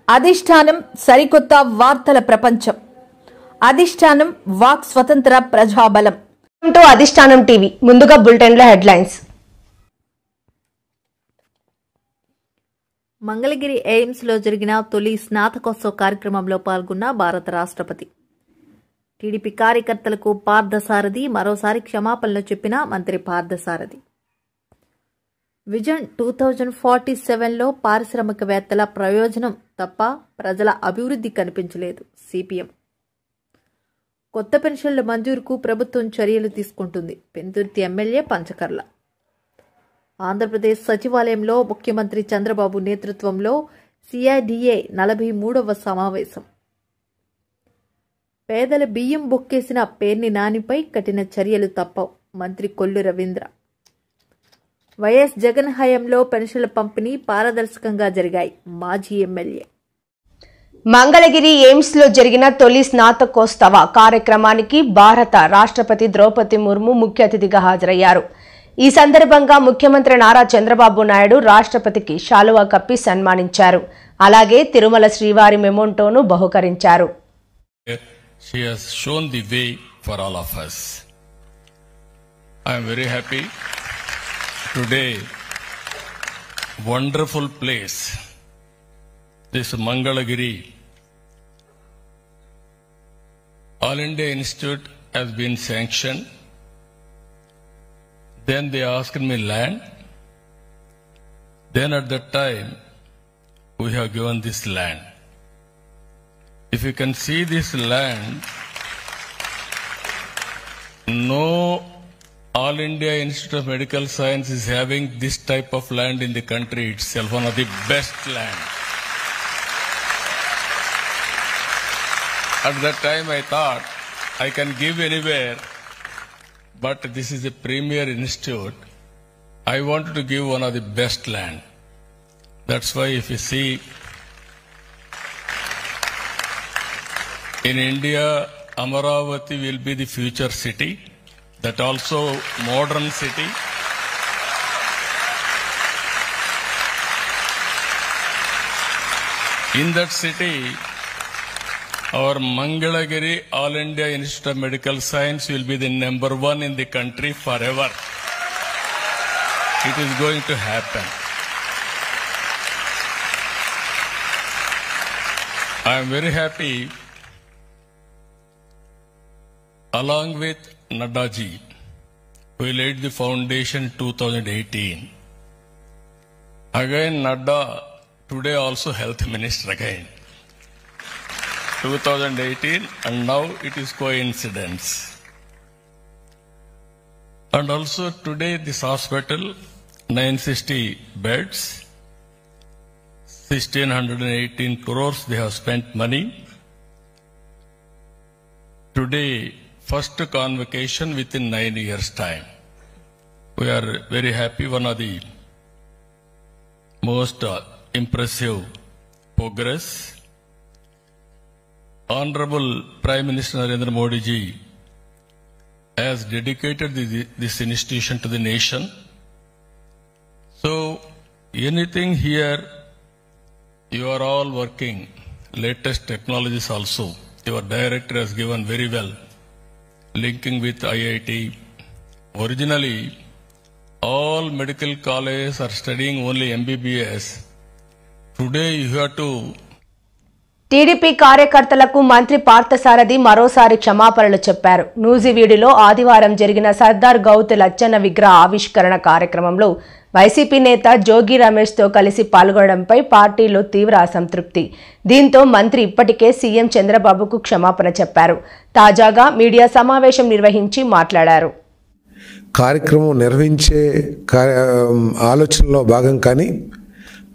అధిష్టానం సరికొత్త వార్తల ప్రపంచం. అధిష్టానం వాక్ స్వతంత్ర ప్రజాబలం. అధిష్టానం టీవీ ముందుగా బులెటిన్ల హెడ్లైన్స్. మంగళగిరి ఎయిమ్స్ లో జరిగిన తొలి స్నాతకోత్సవ కార్యక్రమంలో పాల్గొన్న భారత రాష్ట్రపతి. టీడీపీ కార్యకర్తలకు పార్థసారథి మరోసారి క్షమాపణలు చెప్పిన మంత్రి పార్థసారథి. విజన్ 2047లో పారిశ్రామికవేత్తల ప్రయోజనం తప్ప ప్రజల అభివృద్ధి కనిపించలేదు సిపిఎం. కొత్త పెన్షన్ల మంజూరుకు ప్రభుత్వం చర్యలు తీసుకుంటుంది పెందుర్తి ఎమ్మెల్యే పంచకర్ల. ఆంధ్రప్రదేశ్ సచివాలయంలో ముఖ్యమంత్రి చంద్రబాబు నేతృత్వంలో సిఐడిఏ 43వ సమావేశం. పేదల బియ్యం బొక్కేసిన పేర్ని నానిపై కఠిన చర్యలు తప్పవు మంత్రి కొల్లు రవీంద్ర. వైఎస్ జగన్ హయాంలో పెన్షన్ల పంపిణీ పారదర్శకంగా జరిగాయి మాజీ ఎమ్మెల్యే. మంగళగిరి ఎయిమ్స్ లో జరిగిన తొలి స్నాతకోత్సవ కార్యక్రమానికి భారత రాష్ట్రపతి ద్రౌపది ముర్ము ముఖ్య అతిథిగా హాజరయ్యారు. ఈ సందర్భంగా ముఖ్యమంత్రి నారా చంద్రబాబు నాయుడు రాష్ట్రపతికి శాలువా కప్పి సన్మానించారు. అలాగే తిరుమల శ్రీవారి మెమోంటోను బహుకరించారు. She has shown the way for all of us. I am very happy today. Wonderful place. This Mangalagiri All India Institute has been sanctioned. Then they asked me land. Then at that time we have given this land. If you can see this land, no All India Institute of Medical Science is having this type of land in the country itself, one of the best land. At that time I thought I can give anywhere, but this is a premier institute. I wanted to give one of the best land. That's why if you see, in India, Amaravati will be the future city, that also modern city. In that city, our Mangalagiri All India Institute of Medical Science will be the #1 in the country forever. It is going to happen. I am very happy. Along with Nadda ji, we laid the foundation 2018. Again Nadda, today also health minister again. 2018 and now it is coincidence. And also today this hospital, 960 beds, 1618 crores they have spent money. Today, first convocation within 9 years' time. We are very happy. One of the most impressive progress. Honorable Prime Minister Narendra Modi ji has dedicated this institution to the nation. So anything here, you are all working latest technologies also. Your director has given very well, linking with IIT. Originally, all medical colleges are studying only MBBS. Today you have to. TDP కార్యకర్తలకు మంత్రి పార్థసారథి మరోసారి క్షమాపణలు చెప్పారు. నూజివీడులో ఆదివారం జరిగిన సర్దార్ గౌత్ లచ్చన్న విగ్రహ ఆవిష్కరణ కార్యక్రమంలో వైసీపీ నేత జోగి రమేష్తో కలిసి పాల్గొనడంపై పార్టీలో తీవ్ర అసంతృప్తి. దీంతో మంత్రి ఇప్పటికే సీఎం చంద్రబాబుకు క్షమాపణ చెప్పారు. తాజాగా మీడియా సమావేశం నిర్వహించి మాట్లాడారు. కార్యక్రమం నిర్వహించే ఆలోచనలో భాగం కానీ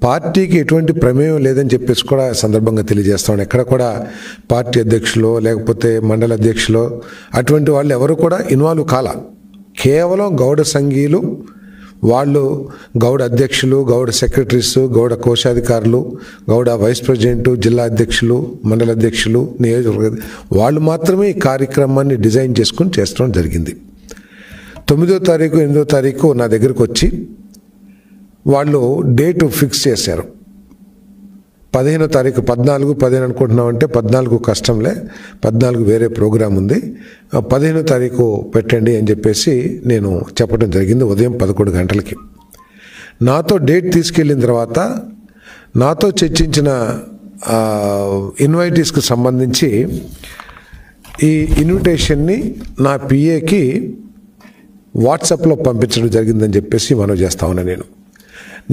పార్టీకి ఎటువంటి ప్రమేయం లేదని చెప్పేసి కూడా సందర్భంగా తెలియజేస్తాం. ఎక్కడ కూడా పార్టీ అధ్యక్షులు లేకపోతే మండల అధ్యక్షులు అటువంటి వాళ్ళు ఎవరు కూడా ఇన్వాల్వ్ కాల. కేవలం గౌడ సంఘీయులు, వాళ్ళు గౌడ అధ్యక్షులు, గౌడ సెక్రటరీస్, గౌడ కోశాధికారులు, గౌడ వైస్ ప్రెసిడెంట్, జిల్లా అధ్యక్షులు, మండల అధ్యక్షులు, నియోజకవర్గ వాళ్ళు మాత్రమే ఈ కార్యక్రమాన్ని డిజైన్ చేసుకుని చేస్తడం జరిగింది. 9వ తారీఖు 8వ తారీఖు నా దగ్గరకు వచ్చి వాళ్ళు డేటు ఫిక్స్ చేశారు. 15వ తారీఖు 14 అనుకుంటున్నామంటే 14 కష్టంలే, 14 వేరే ప్రోగ్రాం ఉంది, 15వ తారీఖు పెట్టండి అని చెప్పేసి నేను చెప్పడం జరిగింది ఉదయం 11 గంటలకి. నాతో డేట్ తీసుకెళ్ళిన తర్వాత నాతో చర్చించిన ఇన్వైటీస్కి సంబంధించి ఈ ఇన్విటేషన్ని నా పిఏకి వాట్సాప్లో పంపించడం జరిగిందని చెప్పేసి మనవి చేస్తా ఉన్నా.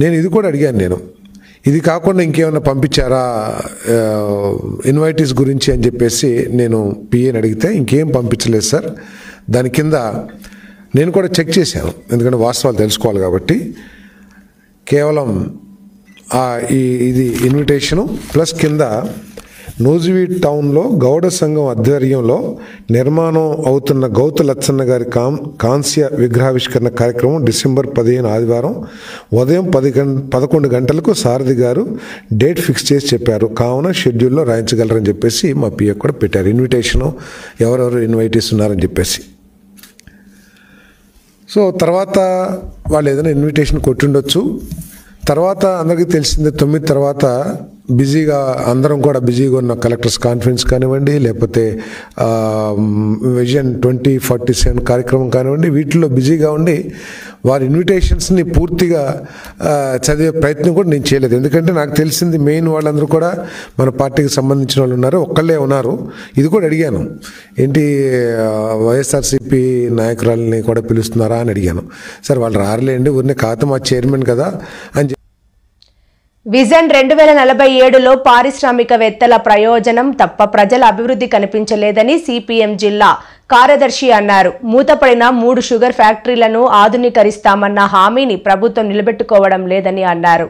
నేను ఇది కూడా అడిగాను, ఇది కాకుండా ఇంకేమైనా పంపించారా ఇన్వైటీస్ గురించి అని చెప్పేసి నేను పిఏని అడిగితే ఇంకేం పంపించలేదు సార్. దాని కింద నేను కూడా చెక్ చేశాను, ఎందుకంటే వాస్తవాలు తెలుసుకోవాలి కాబట్టి. కేవలం ఇది ఇన్విటేషను ప్లస్ కింద నూజివీడ్ టౌన్లో గౌడ సంఘం ఆధ్వర్యంలో నిర్మాణం అవుతున్న గౌతు లచ్చన్న గారి కాంస్య విగ్రహావిష్కరణ కార్యక్రమం డిసెంబర్ 15 ఆదివారం ఉదయం 11 గంటలకు సారథి గారు డేట్ ఫిక్స్ చేసి చెప్పారు, కావున షెడ్యూల్లో రాయించగలరని చెప్పేసి మా పిఏ కూడా పెట్టారు. ఇన్విటేషను ఎవరెవరు ఇన్వైటీస్ ఉన్నారని చెప్పేసి. సో తర్వాత వాళ్ళు ఏదైనా ఇన్విటేషన్ కొట్టుండొచ్చు. తర్వాత అందరికీ తెలిసిందే 9 తర్వాత బిజీగా అందరం కూడా బిజీగా ఉన్న కలెక్టర్స్ కాన్ఫరెన్స్ కానివ్వండి, లేకపోతే విజన్ 2047 కార్యక్రమం కానివ్వండి, వీటిల్లో బిజీగా ఉండి వారి ఇన్విటేషన్స్ని పూర్తిగా చదివే ప్రయత్నం కూడా నేను చేయలేదు. ఎందుకంటే నాకు తెలిసింది మెయిన్ వాళ్ళందరూ కూడా మన పార్టీకి సంబంధించిన వాళ్ళు ఉన్నారు, ఒక్కళ్ళే ఉన్నారు. ఇది కూడా అడిగాను, ఏంటి వైఎస్ఆర్సీపీ నాయకురాలని కూడా పిలుస్తున్నారా అని అడిగాను. సార్ వాళ్ళు రారులేండి, ఊరినే కాదు మా చైర్మన్ కదా అని. విజన్ 2047లో పారిశ్రామికవేత్తల ప్రయోజనం తప్ప ప్రజల అభివృద్ధి కనిపించలేదని సిపిఎం జిల్లా కార్యదర్శి అన్నారు. మూతపడిన 3 షుగర్ ఫ్యాక్టరీలను ఆధునీకరిస్తామన్న హామీని ప్రభుత్వం నిలబెట్టుకోవడం లేదని అన్నారు.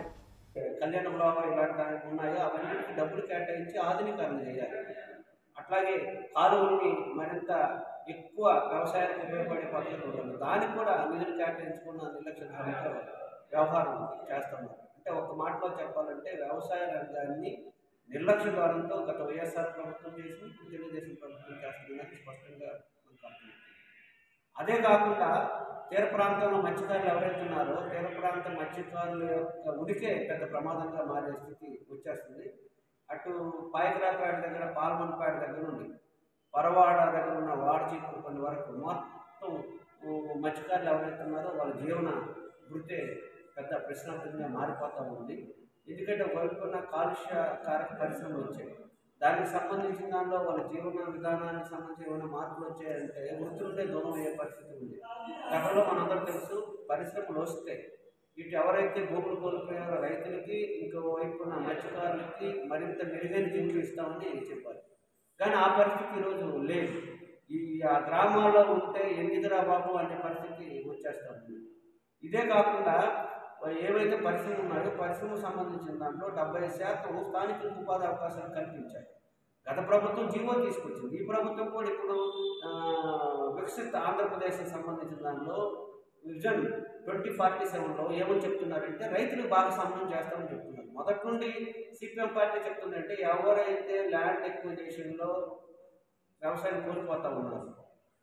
అట్లాగే కాలువల్ని మరింత ఎక్కువ వ్యవసాయానికి ఉపయోగపడే పద్ధతులు ఉంటుంది, దానికి కూడా నిధులు కేటాయించుకున్న నిర్లక్ష్యంతో వ్యవహారం చేస్తున్నారు. అంటే ఒక మాటలో చెప్పాలంటే వ్యవసాయ రంగాన్ని నిర్లక్ష్య ద్వారంతో గత వైఎస్ఆర్ ప్రభుత్వం చేసి తెలుగుదేశం ప్రభుత్వం చేస్తుందని స్పష్టంగా మనకు అర్థమవుతుంది. అదే కాకుండా తీర ప్రాంతంలో మత్స్యకారులు ఎవరైతే ఉన్నారో తీర ప్రాంత మత్స్యకారుల యొక్క ఉనికే పెద్ద ప్రమాదంగా మారే స్థితి వచ్చేస్తుంది. అటు పాయకరాపేట దగ్గర పాల్మన్పేట దగ్గర నుండి పరవాడ దగ్గర ఉన్న వాడచీపురు కొన్ని వరకు మొత్తం మత్స్యకారులు ఎవరైతే ఉన్నారో వాళ్ళ జీవన వృత్తే పెద్ద ప్రశ్నార్థకంగా మారిపోతూ ఉంది. ఎందుకంటే వైపున కాలుష్యకారక పరిశ్రమలు వచ్చాయి, దానికి సంబంధించిన దానిలో వాళ్ళ జీవన విధానానికి సంబంధించి ఏమైనా మార్పులు వచ్చాయంటే వృత్తులనే దూరం అయ్యే పరిస్థితి ఉంది. గతంలో మనందరూ తెలుసు, పరిశ్రమలు వస్తే ఇటు ఎవరైతే భూములు కోల్పోయారో రైతులకి, ఇంకో వైపున మత్స్యకారులకి మరింత మెరుగైన జీవులు ఇస్తామని చెప్పారు. కానీ ఆ పరిస్థితి ఈరోజు లేదు. ఆ గ్రామాల్లో ఉంటే ఎందుకురా బాబు అనే పరిస్థితి వచ్చేస్తూ ఉంది. ఇదే కాకుండా ఏవైతే పరిశ్రమలు ఉన్నాయో పరిశ్రమకు సంబంధించిన దాంట్లో 70% స్థానికులకు ఉపాధి అవకాశాలు కల్పించాయి. గత ప్రభుత్వం జీవో తీసుకొచ్చింది, ఈ ప్రభుత్వం కూడా ఇప్పుడు వికసిత ఆంధ్రప్రదేశ్కి సంబంధించిన దానిలో విజన్ 2047లో ఏమని చెప్తున్నారంటే రైతులకు భాగస్వామ్యం చేస్తామని చెప్తున్నారు. మొదటి నుండి సిపిఎం పార్టీ చెప్తుందంటే ఎవరైతే ల్యాండ్ ఎక్విజిషన్లో వ్యవసాయం కోల్పోతూ ఉన్నారు,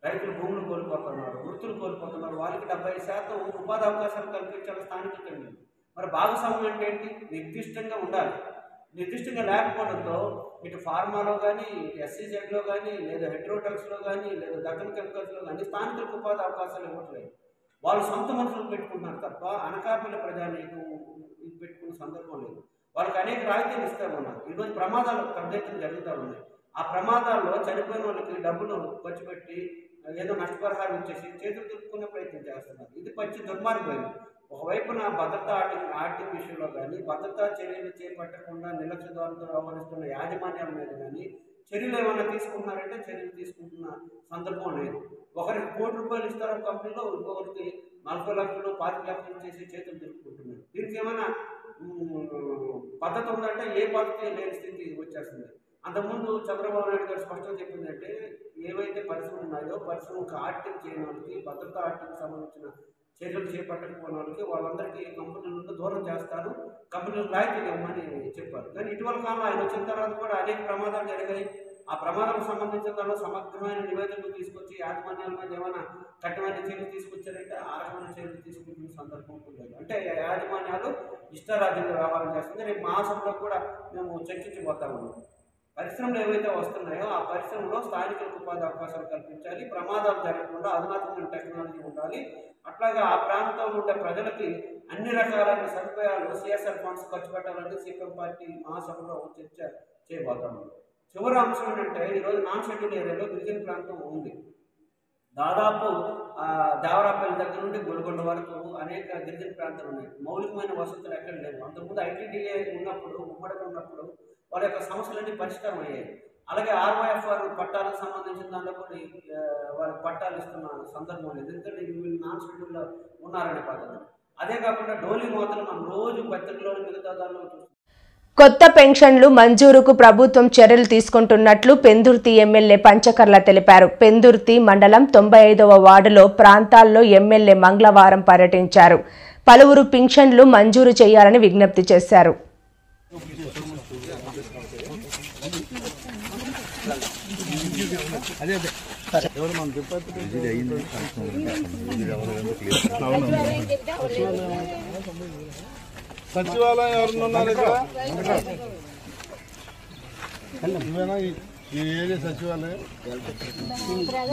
రైతులు భూములు కోల్పోతున్నారు, వృత్తులు కోల్పోతున్నారు, వాళ్ళకి 70% ఉపాధి అవకాశాలు కల్పించాలి స్థానికంగా. మరి భాగస్వామ్యం అంటే ఏంటి? నిర్దిష్టంగా ఉండాలి. నిర్దిష్టంగా లేకపోవడంతో ఇటు ఫార్మాలో కానీ, ఇటు ఎస్సీజెడ్లో కానీ, లేదా హెడ్రోటెక్స్లో కానీ, లేదా దక్కన్ కెమికల్స్లో కానీ స్థానికులకు ఉపాధి అవకాశాలు ఇవ్వట్లేదు. వాళ్ళు సొంత మనుషులు పెట్టుకుంటున్నారు తప్ప అనకాపల్లి ప్రజానీకం ఇది పెట్టుకునే సందర్భం లేదు. వాళ్ళకి అనేక రాయితీలు ఇస్తూ ఉన్నారు. ఈరోజు ప్రమాదాలు పెద్ద ఎత్తున జరుగుతూ ఉన్నాయి. ఆ ప్రమాదాల్లో చనిపోయిన వాళ్ళకి డబ్బులు ఖర్చు పెట్టి ఏదో నష్టపరిహారం ఇచ్చేసి చేతులు దులుపుకునే ప్రయత్నం చేస్తున్నారు. ఇది పచ్చి దుర్మార్గమైంది. ఒకవైపున భద్రతా ఆర్టింగ్ విషయంలో కానీ, భద్రతా చర్యలు చేపట్టకుండా నిర్లక్ష్య ద్వారంతో వ్యవహరిస్తున్న యాజమాన్యాల మీద కానీ చర్యలు ఏమైనా తీసుకుంటున్నారంటే చర్యలు తీసుకుంటున్న సందర్భం లేదు. ఒకరికి ₹1 కోటి ఇస్తారు కంపెనీలో, ఇంకొకరికి 40 లక్షలు 25 లక్షలు చేసి చేతులు దులుపుకుంటున్నారు. దీనికి ఏమైనా పద్ధతి ఉందంటే ఏ పద్ధతి లేని స్థితి వచ్చేస్తుంది. అంతకుముందు చంద్రబాబు నాయుడు గారు స్పష్టంగా చెప్పిందంటే ఏవైతే పరిశ్రమలు ఉన్నాయో పరిశ్రమకు ఆర్టింగ్ చేయని వాళ్ళకి, భద్రతా ఆర్టింగ్ సంబంధించిన చర్యలు చేపట్టకపోయిన వాళ్ళకి వాళ్ళందరికీ కంపెనీల నుండి దూరం చేస్తారు, కంపెనీలకు రాయితీలు ఇవ్వమని చెప్పారు. కానీ ఇటీవల కాలంలో ఆయన వచ్చిన తర్వాత కూడా అనేక ప్రమాదాలు జరిగాయి. ఆ ప్రమాదం సంబంధించిన దానిలో సమగ్రమైన నివేదికలు తీసుకొచ్చి యాజమాన్యాల మీద ఏమైనా కఠినమైన చర్యలు తీసుకొచ్చారంటే ఆ రకమైన చర్యలు తీసుకుంటున్న సందర్భం లేదు. అంటే యాజమాన్యాలు ఇష్టారాజ్యంగా వ్యవహారం చేస్తుంది. రేపు మహాసభలో కూడా మేము చర్చించబోతాము. పరిశ్రమలు ఏవైతే వస్తున్నాయో ఆ పరిశ్రమలో స్థానికులకు ఉపాధి అవకాశాలు కల్పించాలి, ప్రమాదాలు జరగకుండా అధునాతమైన టెక్నాలజీ ఉండాలి. అట్లాగే ఆ ప్రాంతంలో ఉండే ప్రజలకి అన్ని రకాలైన సదుపాయాలు సిఎస్ఆర్ ఫండ్స్ ఖర్చు పెట్టాలని సిపిఎం పార్టీ మహాసభలో చర్చ చేయబోతాము. చివరి అంశం ఏంటంటే ఈరోజు నాన్ షెడ్యూల్ ఏరియాలో గిరిజన ప్రాంతం ఉంది. దాదాపు దేవరాపల్లి దగ్గర నుండి గొల్గొండ వరకు అనేక గిరిజన ప్రాంతాలు ఉన్నాయి. మౌలికమైన వసతులు ఎక్కడ లేవు. అంతకుముందు ఐటీడీఏ ఉన్నప్పుడు ఉమ్మడిగా ఉన్నప్పుడు వాళ్ళ యొక్క సమస్యలన్నీ పరిష్కారం అయ్యాయి. అలాగే ఆర్వైఎఫ్ఆర్ పట్టాలకు సంబంధించిన దాంట్లో కూడా వాళ్ళకి పట్టాలు ఇస్తున్న సందర్భం లేదు, ఎందుకంటే వీళ్ళు నాన్ షెడ్యూల్లో ఉన్నారనే పద్ధతి. అదే కాకుండా డోలీ మోతలు మనం రోజు పత్రికలో మిగతా దానిలో చూస్తాం. కొత్త పెన్షన్లు మంజూరుకు ప్రభుత్వం చర్యలు తీసుకుంటున్నట్లు పెందుర్తి ఎమ్మెల్యే పంచకర్ల తెలిపారు. పెందుర్తి మండలం 95వ వార్డులో ప్రాంతాల్లో ఎమ్మెల్యే మంగళవారం పర్యటించారు. పలువురు పెన్షన్లు మంజూరు చేయాలని విజ్ఞప్తి చేశారు. సచివాలయం ఎవరు ఉన్నారు ఇక్కడ? ఈ ఏరియా సచివాలయం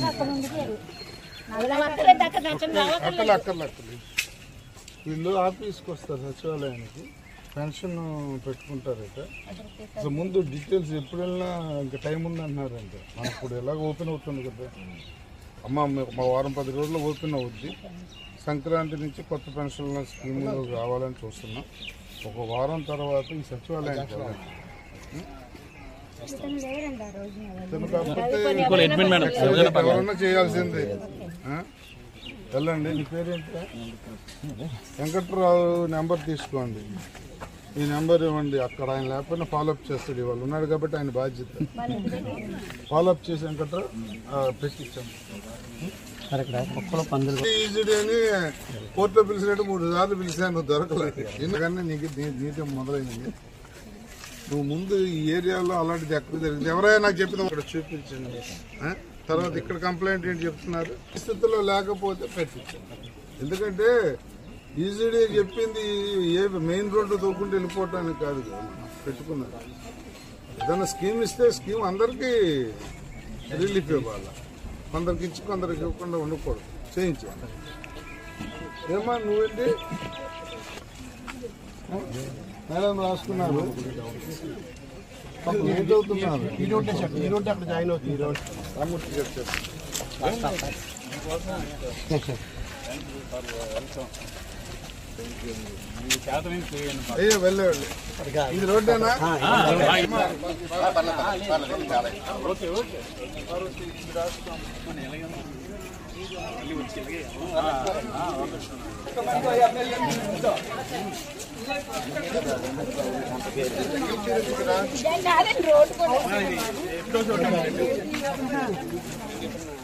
అక్కర్లేదు. వీళ్ళు ఆఫీస్కి వస్తారు సచివాలయానికి, పెన్షన్ పెట్టుకుంటారట. అసలు ముందు డీటెయిల్స్ ఎప్పుడు వెళ్ళినా ఇంకా టైం ఉందంటున్నారంటే మనం ఇప్పుడు ఎలాగ ఓపెన్ అవుతుంది కదా అమ్మ, మా వారం 10 రోజుల్లో ఓపెన్ అవుద్ది. సంక్రాంతి నుంచి కొత్త పెన్షన్ల స్కీములు రావాలని చూస్తున్నాం. ఒక వారం తర్వాత ఈ సచివాలయానికి ఎవరన్నా చేయాల్సిందే. వెళ్ళండి. నీ పేరేంటి? వెంకట్రావు నెంబర్ తీసుకోండి, ఈ నెంబర్ ఇవ్వండి. అక్కడ ఆయన లేకపోయినా ఫాలోఅప్ చేస్తాడు. ఇవాళ ఉన్నాడు కాబట్టి ఆయన బాధ్యత. ఫాలోఅప్ చేసి వెంకట్రావు పెట్టించాము. ఈజీడీ అని కోర్టులో పిలిచినట్టు 3 సార్లు పిలిచాను, నువ్వు దొరకలేదు. ఎందుకన్నా నీతో మొదలైంది. నువ్వు ముందు ఈ ఏరియాలో అలాంటిది ఎక్కడ జరిగింది ఎవరైనా నాకు చెప్పిన అక్కడ చూపించండి. తర్వాత ఇక్కడ కంప్లైంట్ ఏంటి చెప్తున్నారు, పరిస్థితుల్లో లేకపోతే పెట్టించండి. ఎందుకంటే ఈజీడీ చెప్పింది ఏ మెయిన్ రోడ్డు తోకుంటూ వెళ్ళిపోవటానికి కాదు పెట్టుకున్నారు. ఏదైనా స్కీమ్ ఇస్తే స్కీమ్ అందరికీ రిలీఫ్ ఇవ్వాలి, కొందరికి ఇచ్చి కొందరికి ఇవ్వకుండా ఉండకూడదు. చేయించాలి. ఏమా నువ్వేంటి మేడం రాసుకున్నారు, ఏం చదువుతున్నారు? అక్కడ జాయిన్ అవుతుంది. రామూర్తి గారు చెప్పారు. అయ్యో వెళ్ళేవాళ్ళు. ఇది రోడ్డేనా?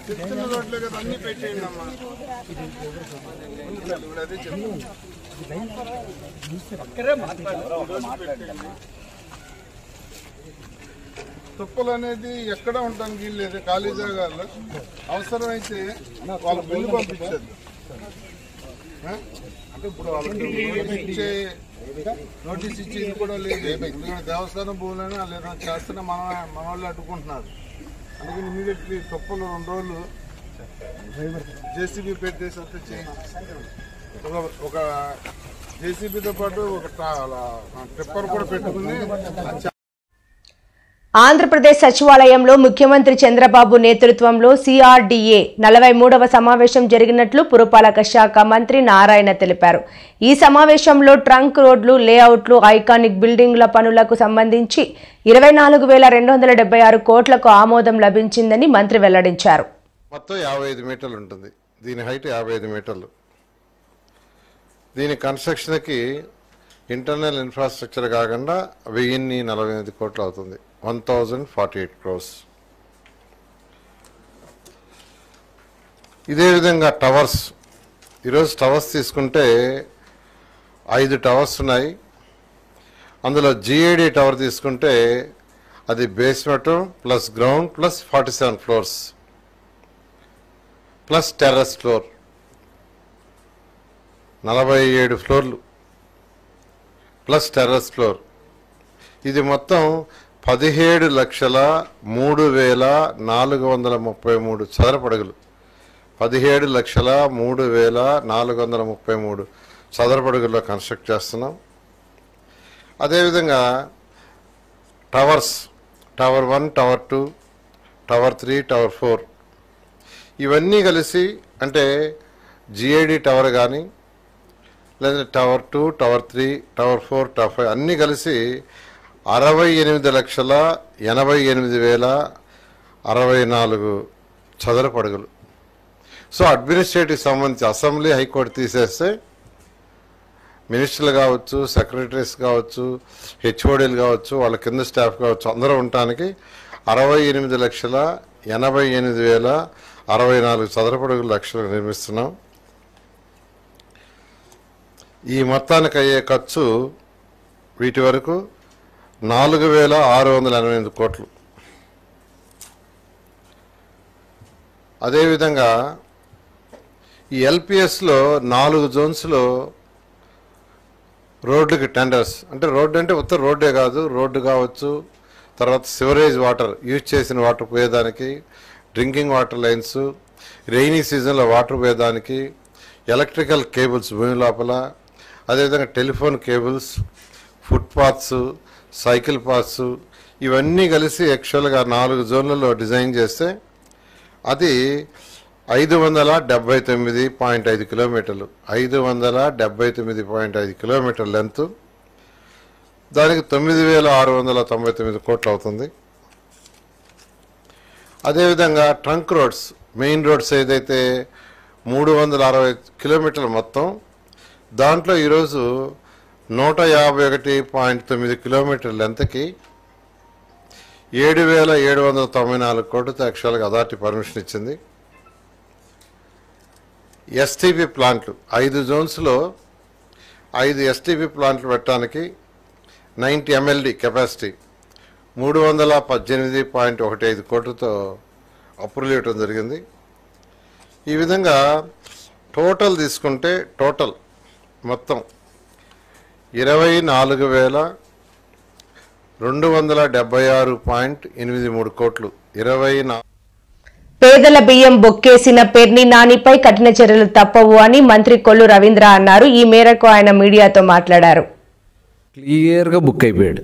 చిన్న రోడ్లే కదా, అన్ని పెట్టేయండి అమ్మా. అదే చెప్పు. తుప్పలు అనేది ఎక్కడ ఉండడానికి వీల్లేదు. ఖాళీ జాగాల్లో అవసరమైతే వాళ్ళ బిల్లు పంపించదు. అంటే ఇప్పుడు వాళ్ళకి నోటీస్ ఇచ్చేది కూడా లేదు. ఎందుకంటే దేవస్థానం భూములైనా లేదా చేస్తున్నా మన వాళ్ళు అడ్డుకుంటున్నారు. అందుకని ఇమీడియట్లీ తుప్పలు 2 రోజులు జేసీబీ పెట్టేసి వస్తే చేయండి. ఒక జేసీబీతో పాటు ఒక ట్రిప్పర్ కూడా పెట్టుకుని. ఆంధ్రప్రదేశ్ సచివాలయంలో ముఖ్యమంత్రి చంద్రబాబు నేతృత్వంలో సిఆర్డీఏ 43వ సమావేశం జరిగినట్లు పురపాలక శాఖ మంత్రి నారాయణ తెలిపారు. ఈ సమావేశంలో ట్రంక్ రోడ్లు, లేఅవుట్లు, ఐకానిక్ బిల్డింగ్ల పనులకు సంబంధించి 24,276 కోట్లకు ఆమోదం లభించిందని మంత్రి వెల్లడించారు. మొత్తం 55 మీటర్లు ఉంటుంది. దీని హైట్ 55 మీటర్లు. దీని కన్స్ట్రక్షన్కి ఇంటర్నల్ ఇన్ఫ్రాస్ట్రక్చర్ కాకుండా 1048 కోట్లు అవుతుంది. 1048 crores. ఇదే విధంగా టవర్స్, ఈరోజు టవర్స్ తీసుకుంటే 5 టవర్స్ ఉన్నాయి. అందులో జిఐడి టవర్ తీసుకుంటే అది basement plus ground plus 47 floors plus terrace floor 47 ఫ్లోర్లు ప్లస్ టెర్రస్ ఫ్లోర్. ఇది మొత్తం 17,03,433 చదరపడుగులు. 17,03,433 చదరపడుగుల్లో కన్స్ట్రక్ట్ చేస్తున్నాం. అదేవిధంగా towers, tower 1, tower 2, tower 3, tower 4 ఇవన్నీ కలిసి అంటే జిఐడి టవర్ కానీ లేదా టవర్ 2, టవర్ 3, టవర్ 4, టవర్ 5 అన్నీ కలిసి 68,88,064 చదరపడుగులు. సో అడ్మినిస్ట్రేటివ్ సంబంధించి అసెంబ్లీ, హైకోర్టు తీసేస్తే మినిస్టర్లు కావచ్చు, సెక్రటరీస్ కావచ్చు, హెచ్ఓడీలు కావచ్చు, వాళ్ళ కింద స్టాఫ్ కావచ్చు, అందరూ ఉండటానికి 68,88,064 చదరపడుగులు లక్షలు నిర్మిస్తున్నాం. ఈ మొత్తానికి అయ్యే ఖర్చు వీటి వరకు 4,688 కోట్లు. అదేవిధంగా ఈ ఎల్పిఎస్లో 4 జోన్స్లో రోడ్లకి టెండర్స్, అంటే రోడ్డు అంటే ఉత్తర రోడ్డే కాదు, రోడ్డు కావచ్చు, తర్వాత సివరేజ్ వాటర్ యూజ్ చేసిన వాటర్ పోయేదానికి, డ్రింకింగ్ వాటర్ లైన్స్, రెయినీ సీజన్లో వాటర్ పోయేదానికి, ఎలక్ట్రికల్ కేబుల్స్ భూమి లోపల, అదేవిధంగా telephone cables, footpaths, cycle paths ఇవన్నీ కలిసి యాక్చువల్గా 4 జోన్లలో డిజైన్ చేస్తే అది 579.5 కిలోమీటర్లు, 579.5 కిలోమీటర్ లెంత్. దానికి 9,699 కోట్లు అవుతుంది. అదేవిధంగా ట్రంక్ రోడ్స్, మెయిన్ రోడ్స్ ఏదైతే 360 కిలోమీటర్లు మొత్తం, దాంట్లో ఈరోజు 151.9 కిలోమీటర్ లెంత్కి 7,794 కోట్లతో యాక్చువల్గా అథారిటీ పర్మిషన్ ఇచ్చింది. ఎస్టీపీ ప్లాంట్లు 5 జోన్స్లో 5 ఎస్టీపీ ప్లాంట్లు పెట్టడానికి 90 MLD కెపాసిటీ 318.15 కోట్లతో అప్రూవల్ ఇవ్వడం జరిగింది. ఈ విధంగా టోటల్ తీసుకుంటే టోటల్ మొత్తం 24,276.83 కోట్లు. పేదల బియ్యం బొక్కేసిన పేర్ని నానిపై కఠిన చర్యలు తప్పవు అని మంత్రి కొల్లు రవీంద్ర అన్నారు. ఈ మేరకు ఆయన మీడియాతో మాట్లాడారు. క్లియర్గా బుక్ అయిపోయాడు.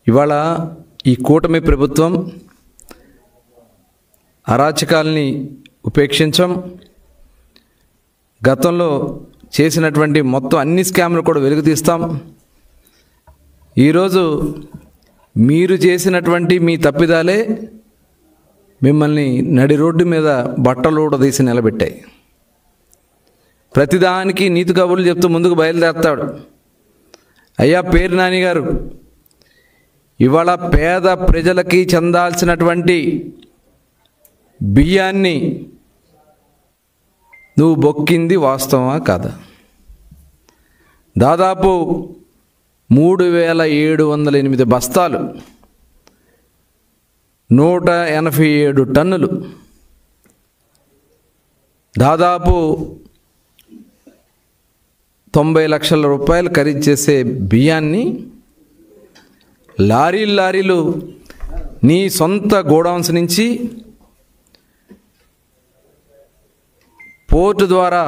ఇవాళ ఈ కూటమి ప్రభుత్వం అరాచకాల్ని ఉపేక్షించం, గతంలో చేసినటువంటి మొత్తం అన్ని స్కామ్లు కూడా వెలుగు తీస్తాం. ఈరోజు మీరు చేసినటువంటి మీ తప్పిదాలే మిమ్మల్ని నడి రోడ్డు మీద బట్టలు తీసి నిలబెట్టాయి. ప్రతిదానికి నీతి కబుర్లు చెప్తూ ముందుకు బయలుదేరతాడు. అయ్యా పేరు నాని గారు, ఇవాళ పేద ప్రజలకి చెందాల్సినటువంటి బియ్యాన్ని నువ్వు బొక్కింది వాస్తవమా కాదా? దాదాపు 3,708 బస్తాలు, 187 టన్నులు, దాదాపు 90 లక్షల రూపాయలు ఖరీదు చేసే బియ్యాన్ని లారీలు నీ సొంత గోడౌన్స్ నుంచి పోర్టు ద్వారా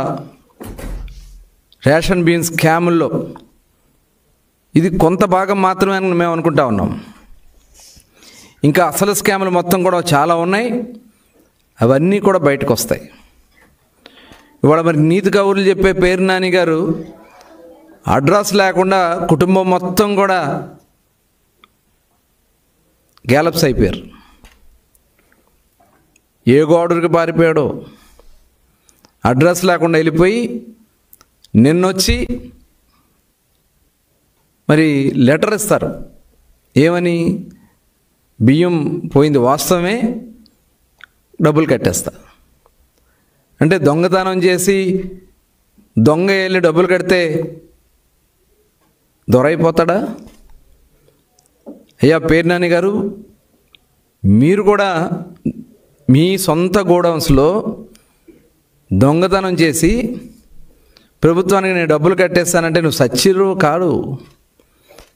రేషన్ బియ్యం స్కాముల్లో ఇది కొంత భాగం మాత్రమే అని మేము అనుకుంటా ఉన్నాం. ఇంకా అసలు స్కాములు మొత్తం కూడా చాలా ఉన్నాయి. అవన్నీ కూడా బయటకు వస్తాయి. ఇవాళ మరి నీతి కబుర్లు చెప్పే పేరు నాని గారు అడ్రస్ లేకుండా కుటుంబం మొత్తం కూడా గ్యాలప్స్ అయిపోయారు. ఏ గోడరికి పారిపోయాడో అడ్రస్ లేకుండా వెళ్ళిపోయి నిన్నొచ్చి మరి లెటర్ ఇస్తారు. ఏమని? బియ్యం పోయింది వాస్తవమే, డబ్బులు కట్టేస్తా అంటే దొంగతనం చేసి దొంగ వెళ్ళి డబ్బులు కడితే దొరైపోతాడా? అయ్యా పేర్నాని గారు, మీరు కూడా మీ సొంత గోడౌన్స్లో దొంగతనం చేసి ప్రభుత్వానికి నేను డబ్బులు కట్టేస్తానంటే నువ్వు సచ్చిరు కాడు.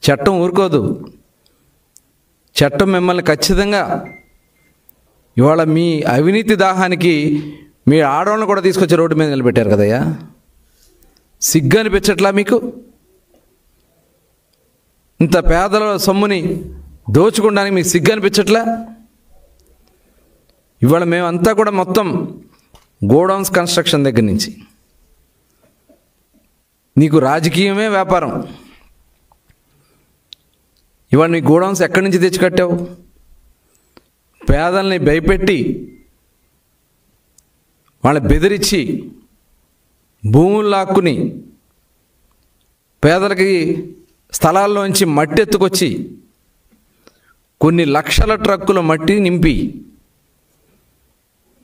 చట్టం ఊరుకోదు. చట్టం మిమ్మల్ని ఖచ్చితంగా ఇవాళ మీ అవినీతి దాహానికి మీ ఆడవాళ్ళని కూడా తీసుకొచ్చి రోడ్డు మీద నిలబెట్టారు కదయ్యా. సిగ్గు అనిపించట్లా మీకు? ఇంత పేదల సొమ్ముని దోచుకోవడానికి మీకు సిగ్గు అనిపించట్లా? ఇవాళ మేమంతా కూడా మొత్తం గోడౌన్స్ కన్స్ట్రక్షన్ దగ్గర నుంచి నీకు రాజకీయమే వ్యాపారం. ఇవాళ నీ గోడౌన్స్ ఎక్కడి నుంచి తెచ్చి కట్టావు? పేదల్ని భయపెట్టి వాళ్ళని బెదిరించి భూములు లాక్కుని పేదలకి స్థలాల్లోంచి మట్టి ఎత్తుకొచ్చి కొన్ని లక్షల ట్రక్కుల మట్టి నింపి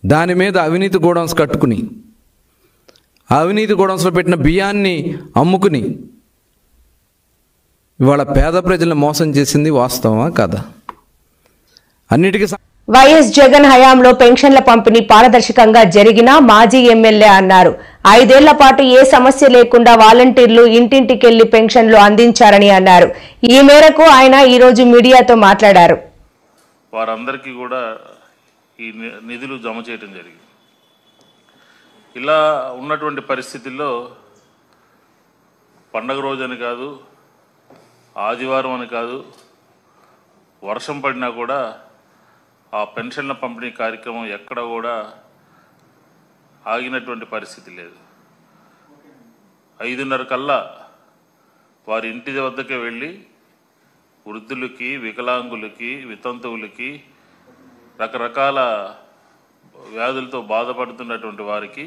దాని మీద అవినీతి గోడౌన్స్ కట్టుకుని అవినీతి గోడౌన్స్లో పెట్టిన బియ్యాన్ని అమ్ముకుని ఇవాళ పేద ప్రజలను మోసం చేసింది వాస్తవమా కాదా? అన్నిటికీ వైఎస్ జగన్ హయాంలో పెన్షన్ల పంపిణీ పారదర్శకంగా జరిగినా మాజీ ఎమ్మెల్యే అన్నారు. 5 ఏళ్ల పాటు ఏ సమస్య లేకుండా వాలంటీర్లు ఇంటింటికెళ్లి పెన్షన్లు అందించారని అన్నారు. ఈ మేరకు ఆయన ఈరోజు మీడియాతో మాట్లాడారు. వారందరికీ కూడా ఈ నిధులు జమ చేయడం జరిగింది. ఇలా ఉన్నటువంటి పరిస్థితుల్లో పండగ రోజని కాదు, ఆదివారం అని కాదు, వర్షం పడినా కూడా ఆ పెన్షన్ల పంపిణీ కార్యక్రమం ఎక్కడ కూడా ఆగినటువంటి పరిస్థితి లేదు. 5:30 కల్లా వారి ఇంటి వద్దకే వెళ్ళి వృద్ధులకి, వికలాంగులకి, వితంతువులకి, రకరకాల వ్యాధులతో బాధపడుతున్నటువంటి వారికి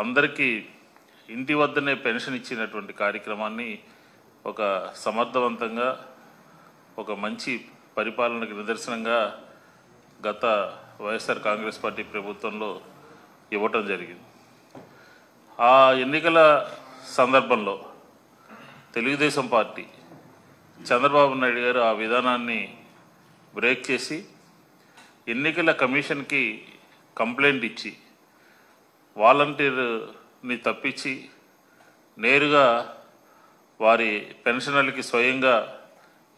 అందరికీ ఇంటి వద్దనే పెన్షన్ ఇచ్చినటువంటి కార్యక్రమాన్ని ఒక సమర్థవంతంగా, ఒక మంచి పరిపాలనకు నిదర్శనంగా గత వైఎస్ఆర్ కాంగ్రెస్ పార్టీ ప్రభుత్వంలో ఇవ్వటం జరిగింది. ఆ ఎన్నికల సందర్భంలో తెలుగుదేశం పార్టీ చంద్రబాబు నాయుడు గారు ఆ విధానాన్ని బ్రేక్ చేసి ఎన్నికల కమిషన్కి కంప్లైంట్ ఇచ్చి వాలంటీర్ని తప్పించి నేరుగా వారి పెన్షనర్లకి స్వయంగా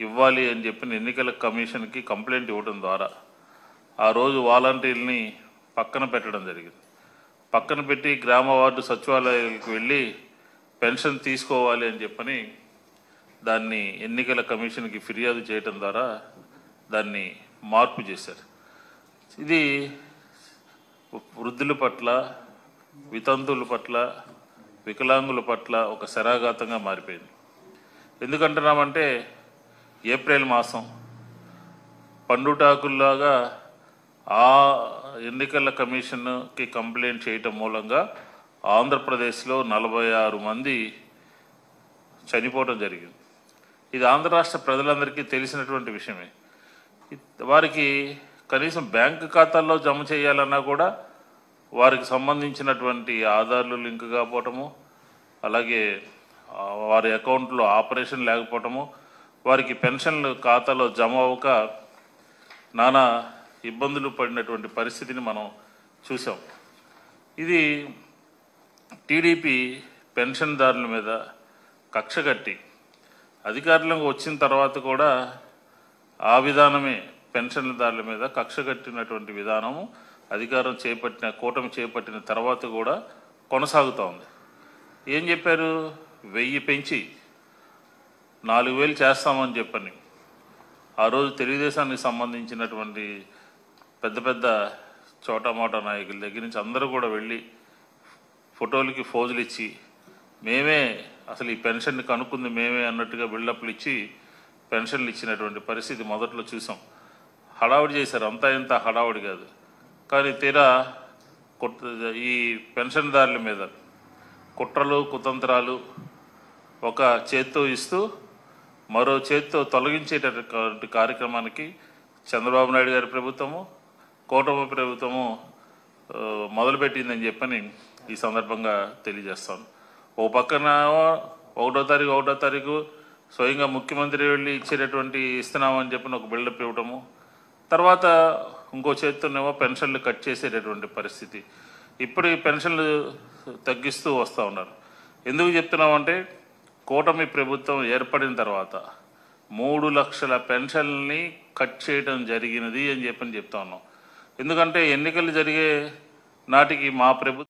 ఇవ్వాలి అని చెప్పిన ఎన్నికల కమిషన్కి కంప్లైంట్ ఇవ్వడం ద్వారా ఆ రోజు వాలంటీర్ని పక్కన పెట్టడం జరిగింది. పక్కన పెట్టి గ్రామ వార్డు సచివాలయాలకు వెళ్ళి పెన్షన్ తీసుకోవాలి అని చెప్పని దాన్ని ఎన్నికల కమిషన్కి ఫిర్యాదు చేయడం ద్వారా దాన్ని మార్పు చేశారు. ఇది వృద్ధుల పట్ల, వితంతువుల పట్ల, వికలాంగుల పట్ల ఒక శరాఘాతంగా మారిపోయింది. ఎందుకంటున్నామంటే ఏప్రిల్ మాసం పండుటాకుల్లాగా ఆ ఎన్నికల కమిషన్కి కంప్లైంట్ చేయటం మూలంగా ఆంధ్రప్రదేశ్లో 46 మంది చనిపోవడం జరిగింది. ఇది ఆంధ్ర రాష్ట్ర ప్రజలందరికీ తెలిసినటువంటి విషయమే. వారికి కనీసం బ్యాంకు ఖాతాల్లో జమ చేయాలన్నా కూడా వారికి సంబంధించినటువంటి ఆధార్లు లింక్ కాకపోవటము, అలాగే వారి అకౌంట్లో ఆపరేషన్ లేకపోవటము, వారికి పెన్షన్లు ఖాతాలో జమ అవ్వక నానా ఇబ్బందులు పడినటువంటి పరిస్థితిని మనం చూసాం. ఇది టీడీపీ పెన్షన్దారుల మీద కక్ష కట్టి అధికారంలోకి వచ్చిన తర్వాత కూడా ఆ విధానమే పెన్షన్దారుల మీద కక్ష కట్టినటువంటి విధానము అధికారం చేపట్టిన, కూటమి చేపట్టిన తర్వాత కూడా కొనసాగుతూ ఉంది. ఏం చెప్పారు? 1000 పెంచి 4000 చేస్తామని చెప్పని ఆ రోజు తెలుగుదేశానికి సంబంధించినటువంటి పెద్ద పెద్ద చోటామోటా నాయకుల దగ్గర నుంచి అందరూ కూడా వెళ్ళి ఫోటోలకి ఫోజులు ఇచ్చి మేమే అసలు ఈ పెన్షన్ని కనుక్కుంది మేమే అన్నట్టుగా బిల్డప్లు ఇచ్చి పెన్షన్లు ఇచ్చినటువంటి పరిస్థితి మొదట్లో చూసాం. హడావుడి చేశారు, అంతా ఇంత హడావుడి కాదు. కానీ తీరా ఈ పెన్షన్దారుల మీద కుట్రలు, కుతంత్రాలు ఒక చేత్తో ఇస్తూ మరో చేత్తో తొలగించేటటువంటి కార్యక్రమానికి చంద్రబాబు నాయుడు గారి ప్రభుత్వము, కూటమి ప్రభుత్వము మొదలుపెట్టిందని చెప్పని ఈ సందర్భంగా తెలియజేస్తాను. ఓ పక్కన 1వ తారీఖు స్వయంగా ముఖ్యమంత్రి వెళ్ళి ఇచ్చేటటువంటి ఇస్తున్నామని చెప్పిన ఒక బిల్డప్ ఇవ్వడము, తర్వాత ఇంకో చేతితోనేమో పెన్షన్లు కట్ చేసేటటువంటి పరిస్థితి. ఇప్పుడు ఈ పెన్షన్లు తగ్గిస్తూ వస్తూ ఉన్నారు. ఎందుకు చెప్తున్నామంటే కూటమి ప్రభుత్వం ఏర్పడిన తర్వాత 3 లక్షల పెన్షన్ని కట్ చేయడం జరిగినది అని చెప్తా ఉన్నాం. ఎందుకంటే ఎన్నికలు జరిగే నాటికి మా ప్రభుత్వం